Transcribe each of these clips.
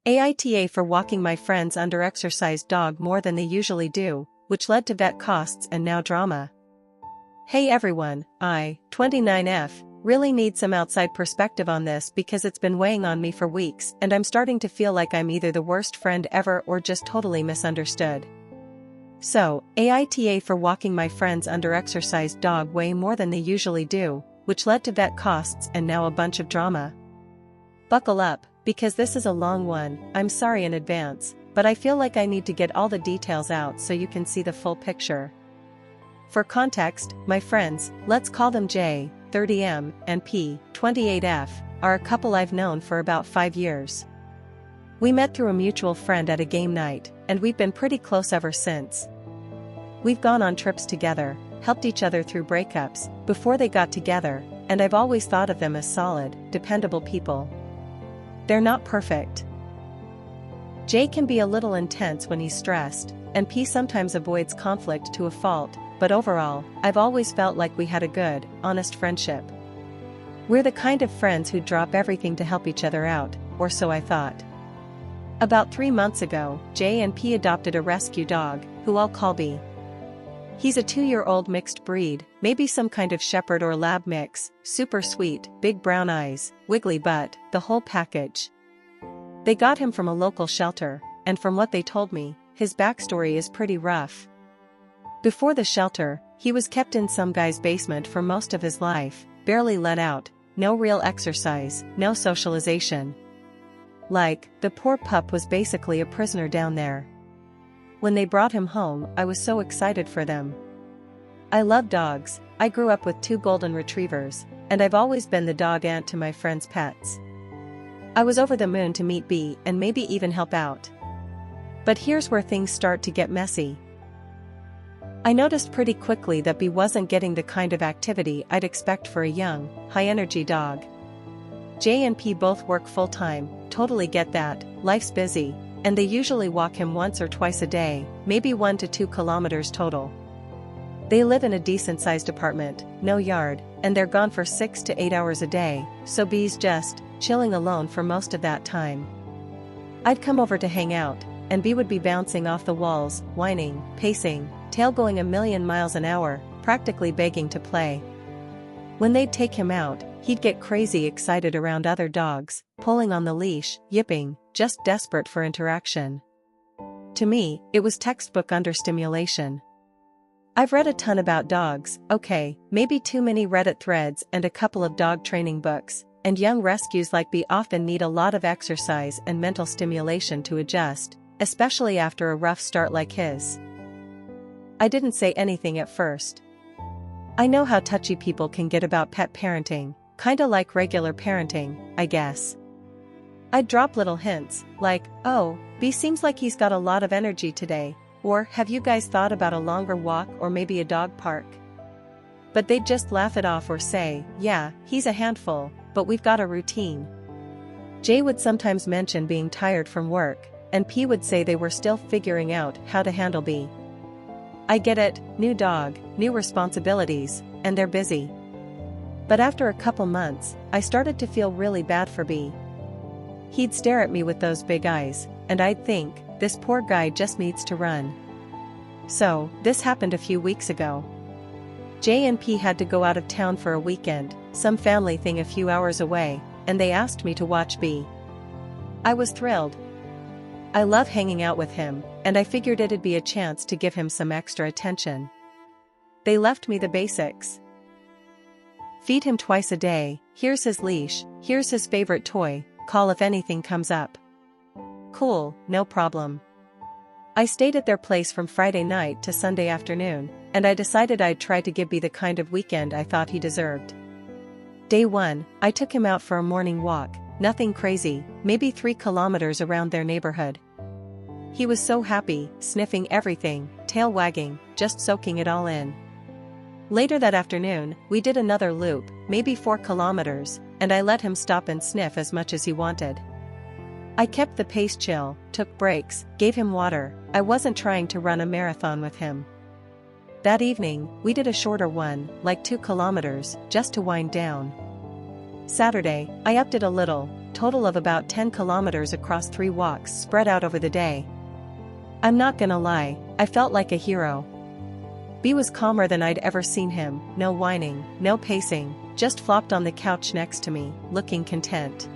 AITA for walking my friend's under-exercised dog more than they usually do, which led to vet costs and now drama. Hey everyone, I, 29F, really need some outside perspective on this because it's been weighing on me for weeks and I'm starting to feel like I'm either the worst friend ever or just totally misunderstood. So, AITA for walking my friend's under-exercised dog way more than they usually do, which led to vet costs and now a bunch of drama. Buckle up, because this is a long one. I'm sorry in advance, but I feel like I need to get all the details out so you can see the full picture. For context, my friends, let's call them J, 30M, and P, 28F, are a couple I've known for about 5 years. We met through a mutual friend at a game night, and we've been pretty close ever since. We've gone on trips together, helped each other through breakups, before they got together, and I've always thought of them as solid, dependable people. They're not perfect. J can be a little intense when he's stressed, and P sometimes avoids conflict to a fault, but overall, I've always felt like we had a good, honest friendship. We're the kind of friends who drop everything to help each other out, or so I thought. About 3 months ago, J and P adopted a rescue dog, who I'll call B. He's a 2-year-old mixed breed, maybe some kind of shepherd or lab mix, super sweet, big brown eyes, wiggly butt, the whole package. They got him from a local shelter, and from what they told me, his backstory is pretty rough. Before the shelter, he was kept in some guy's basement for most of his life, barely let out, no real exercise, no socialization. Like, the poor pup was basically a prisoner down there. When they brought him home, I was so excited for them. I love dogs. I grew up with 2 golden retrievers, and I've always been the dog aunt to my friends' pets. I was over the moon to meet B and maybe even help out. But here's where things start to get messy. I noticed pretty quickly that B wasn't getting the kind of activity I'd expect for a young, high-energy dog. J and P both work full-time, totally get that, life's busy, and they usually walk him once or twice a day, maybe 1 to 2 kilometers total. They live in a decent-sized apartment, no yard, and they're gone for 6 to 8 hours a day, so B's just chilling alone for most of that time. I'd come over to hang out, and B would be bouncing off the walls, whining, pacing, tail going a million miles an hour, practically begging to play. When they'd take him out, he'd get crazy excited around other dogs, pulling on the leash, yipping, just desperate for interaction. To me, it was textbook understimulation. I've read a ton about dogs, okay, maybe too many Reddit threads and a couple of dog training books, and young rescues like B often need a lot of exercise and mental stimulation to adjust, especially after a rough start like his. I didn't say anything at first. I know how touchy people can get about pet parenting, kinda like regular parenting, I guess. I'd drop little hints, like, oh, B seems like he's got a lot of energy today, or have you guys thought about a longer walk or maybe a dog park? But they'd just laugh it off or say, yeah, he's a handful, but we've got a routine. J would sometimes mention being tired from work, and P would say they were still figuring out how to handle B. I get it, new dog, new responsibilities, and they're busy. But after a couple months, I started to feel really bad for B. He'd stare at me with those big eyes, and I'd think, this poor guy just needs to run. So, this happened a few weeks ago. J and P had to go out of town for a weekend, some family thing a few hours away, and they asked me to watch B. I was thrilled. I love hanging out with him, and I figured it'd be a chance to give him some extra attention. They left me the basics. Feed him twice a day, here's his leash, here's his favorite toy, call if anything comes up. Cool, no problem. I stayed at their place from Friday night to Sunday afternoon, and I decided I'd try to give B the kind of weekend I thought he deserved. Day 1, I took him out for a morning walk, nothing crazy, maybe 3 kilometers around their neighborhood. He was so happy, sniffing everything, tail wagging, just soaking it all in. Later that afternoon, we did another loop, maybe 4 kilometers, and I let him stop and sniff as much as he wanted. I kept the pace chill, took breaks, gave him water. I wasn't trying to run a marathon with him. That evening, we did a shorter one, like 2 kilometers, just to wind down. Saturday, I upped it a little, total of about 10 kilometers across 3 walks spread out over the day. I'm not gonna lie, I felt like a hero. B was calmer than I'd ever seen him, no whining, no pacing, just flopped on the couch next to me, looking content.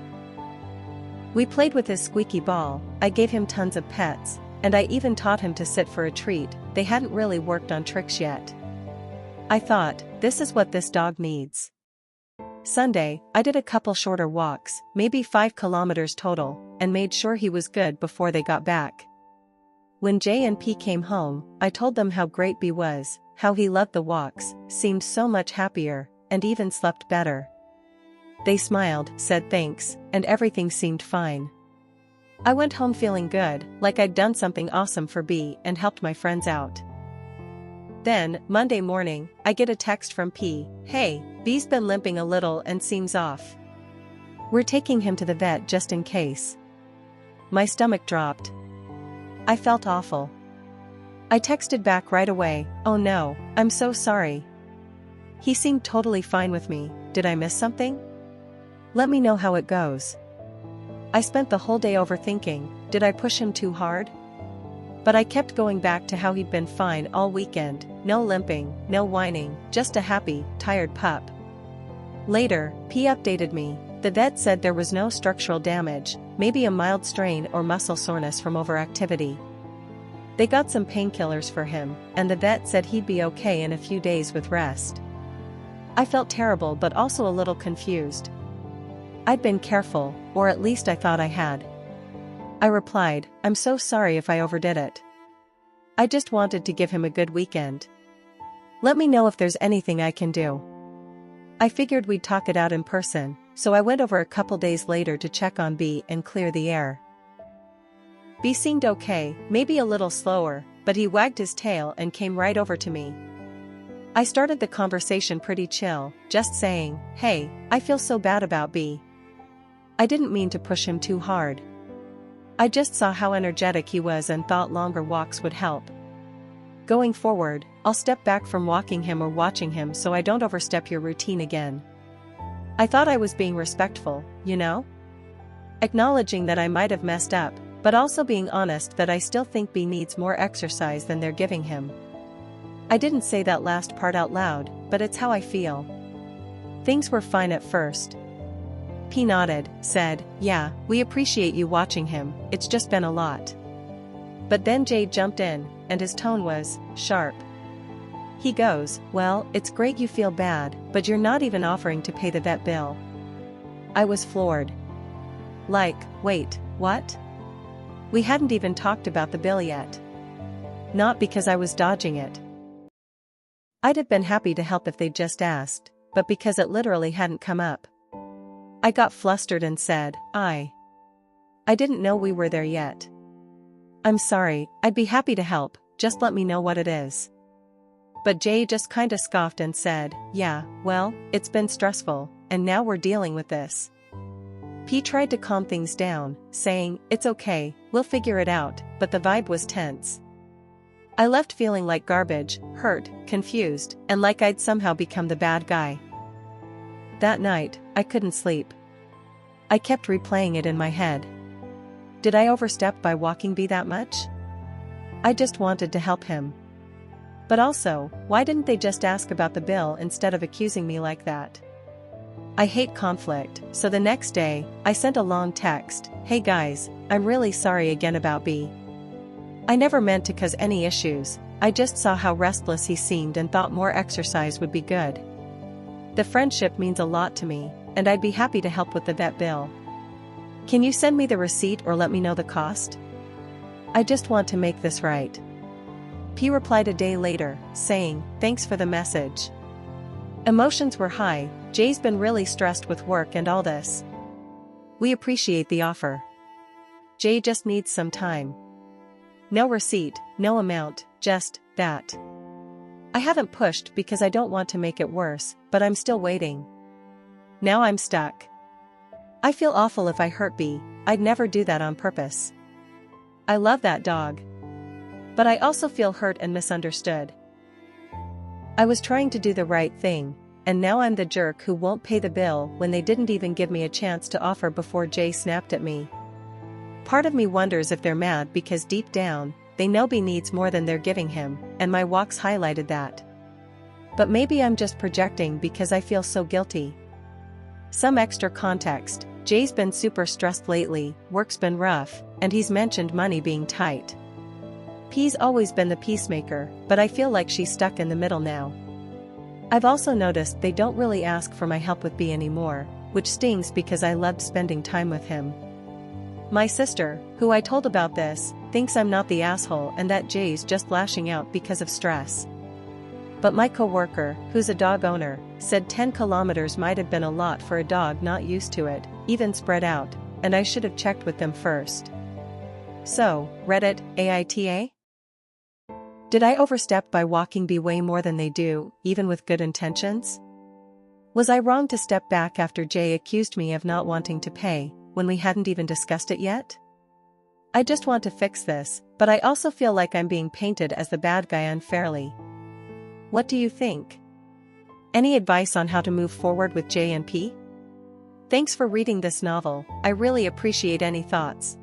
We played with his squeaky ball, I gave him tons of pets, and I even taught him to sit for a treat. They hadn't really worked on tricks yet. I thought, this is what this dog needs. Sunday, I did a couple shorter walks, maybe 5 kilometers total, and made sure he was good before they got back. When J and P came home, I told them how great B was, how he loved the walks, seemed so much happier, and even slept better. They smiled, said thanks, and everything seemed fine. I went home feeling good, like I'd done something awesome for B and helped my friends out. Then, Monday morning, I get a text from P, "Hey, B's been limping a little and seems off. We're taking him to the vet just in case." My stomach dropped. I felt awful. I texted back right away, "Oh no, I'm so sorry. He seemed totally fine with me, did I miss something? Let me know how it goes." I spent the whole day overthinking, did I push him too hard? But I kept going back to how he'd been fine all weekend, no limping, no whining, just a happy, tired pup. Later, P updated me. The vet said there was no structural damage, maybe a mild strain or muscle soreness from overactivity. They got some painkillers for him, and the vet said he'd be okay in a few days with rest. I felt terrible but also a little confused. I'd been careful, or at least I thought I had. I replied, "I'm so sorry if I overdid it. I just wanted to give him a good weekend. Let me know if there's anything I can do." I figured we'd talk it out in person, so I went over a couple days later to check on B and clear the air. B seemed okay, maybe a little slower, but he wagged his tail and came right over to me. I started the conversation pretty chill, just saying, "Hey, I feel so bad about B. I didn't mean to push him too hard. I just saw how energetic he was and thought longer walks would help. Going forward, I'll step back from walking him or watching him so I don't overstep your routine again." I thought I was being respectful, you know? Acknowledging that I might have messed up, but also being honest that I still think B needs more exercise than they're giving him. I didn't say that last part out loud, but it's how I feel. Things were fine at first. P nodded, said, "Yeah, we appreciate you watching him, it's just been a lot." But then Jay jumped in, and his tone was sharp. He goes, "Well, it's great you feel bad, but you're not even offering to pay the vet bill." I was floored. Like, wait, what? We hadn't even talked about the bill yet. Not because I was dodging it. I'd have been happy to help if they'd just asked, but because it literally hadn't come up. I got flustered and said, I didn't know we were there yet. I'm sorry, I'd be happy to help, just let me know what it is." But Jay just kinda scoffed and said, "Yeah, well, it's been stressful, and now we're dealing with this." P tried to calm things down, saying, "It's okay, we'll figure it out," but the vibe was tense. I left feeling like garbage, hurt, confused, and like I'd somehow become the bad guy. That night, I couldn't sleep. I kept replaying it in my head. Did I overstep by walking B that much? I just wanted to help him. But also, why didn't they just ask about the bill instead of accusing me like that? I hate conflict, so the next day, I sent a long text, "Hey guys, I'm really sorry again about B. I never meant to cause any issues, I just saw how restless he seemed and thought more exercise would be good. The friendship means a lot to me, and I'd be happy to help with the vet bill. Can you send me the receipt or let me know the cost? I just want to make this right." P replied a day later, saying, "Thanks for the message. Emotions were high, Jay's been really stressed with work and all this. We appreciate the offer. Jay just needs some time. No receipt, no amount, just that. I haven't pushed because I don't want to make it worse, but I'm still waiting. Now I'm stuck. I feel awful if I hurt B, I'd never do that on purpose. I love that dog. But I also feel hurt and misunderstood. I was trying to do the right thing, and now I'm the jerk who won't pay the bill when they didn't even give me a chance to offer before Jay snapped at me. Part of me wonders if they're mad because deep down, they know B needs more than they're giving him, and my walks highlighted that. But maybe I'm just projecting because I feel so guilty. Some extra context: Jay's been super stressed lately, work's been rough, and he's mentioned money being tight. P's always been the peacemaker, but I feel like she's stuck in the middle now. I've also noticed they don't really ask for my help with B anymore, which stings because I loved spending time with him. My sister, who I told about this, thinks I'm not the asshole and that Jay's just lashing out because of stress. But my coworker, who's a dog owner, said 10 kilometers might have been a lot for a dog not used to it, even spread out, and I should have checked with them first. So, Reddit, AITA? Did I overstep by walking B way more than they do, even with good intentions? Was I wrong to step back after Jay accused me of not wanting to pay, when we hadn't even discussed it yet? I just want to fix this, but I also feel like I'm being painted as the bad guy unfairly. What do you think? Any advice on how to move forward with J and P? Thanks for reading this novel, I really appreciate any thoughts.